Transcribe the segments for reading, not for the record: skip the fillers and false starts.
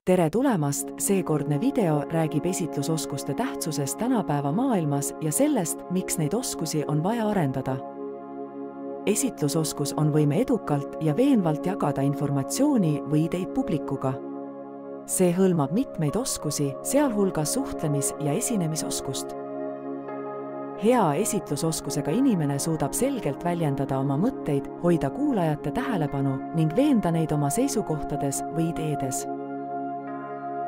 tere tulemast, seekordne video räägib esitlusoskuste tähtsusest tänapäeva maailmas ja sellest, miks neid oskusi on vaja arendada. Esitlusoskus on võime edukalt ja veenvalt jagada informatsiooni või ideid publikuga. See hõlmab mitmeid oskusi, sealhulgas suhtlemis- ja esinemisoskust. Hea esitlusoskusega inimene suudab selgelt väljendada oma mõtteid, hoida kuulajate tähelepanu ning veenda neid oma seisukohtades või ideedes.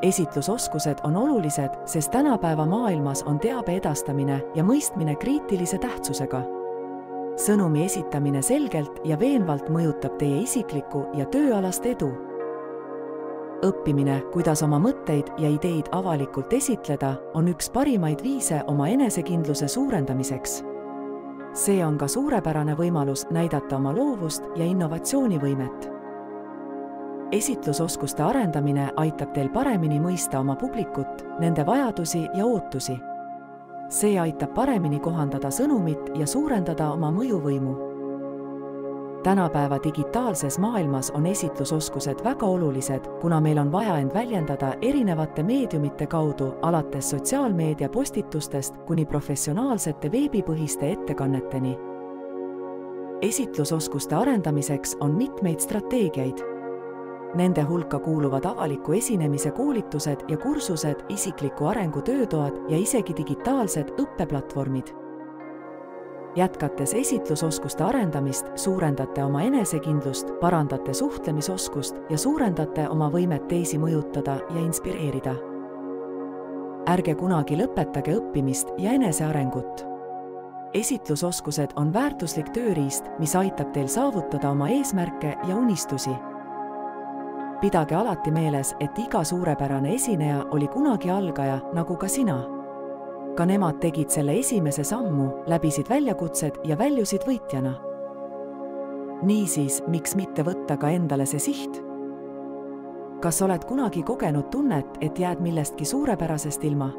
Esitlusoskused on olulised, sest tänapäeva maailmas on teabe edastamine ja mõistmine kriitilise tähtsusega. Sõnumi esitamine selgelt ja veenvalt mõjutab teie isiklikku ja tööalast edu. Õppimine, kuidas oma mõtteid ja ideid avalikult esitleda, on üks parimaid viise oma enesekindluse suurendamiseks. See on ka suurepärane võimalus näidata oma loovust ja innovatsioonivõimet. Esitlusoskuste arendamine aitab teil paremini mõista oma publikut, nende vajadusi ja ootusi. See aitab paremini kohandada sõnumit ja suurendada oma mõjuvõimu. Tänapäeva digitaalses maailmas on esitlusoskused väga olulised, kuna meil on vaja end väljendada erinevate meediumite kaudu, alates sotsiaalmeedia postitustest kuni professionaalsete veebipõhiste ettekanneteni. Esitlusoskuste arendamiseks on mitmeid strateegiaid. Nende hulka kuuluvad avaliku esinemise koolitused ja kursused, isikliku arengu töötoad ja isegi digitaalsed õppeplatvormid. Jätkates esitlusoskuste arendamist, suurendate oma enesekindlust, parandate suhtlemisoskust ja suurendate oma võimet teisi mõjutada ja inspireerida. Ärge kunagi lõpetage õppimist ja enesearengut. Esitlusoskused on väärtuslik tööriist, mis aitab teil saavutada oma eesmärke ja unistusi. Pidage alati meeles, et iga suurepärane esineja oli kunagi algaja, nagu ka sina. Ka nemad tegid selle esimese sammu, läbisid väljakutsed ja väljusid võitjana. Niisiis, miks mitte võtta ka endale see siht? Kas oled kunagi kogenud tunnet, et jääd millestki suurepärasest ilma?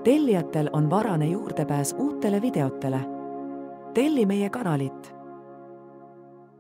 Tellijatel on varane juurdepääs uutele videotele. Telli meie kanalit.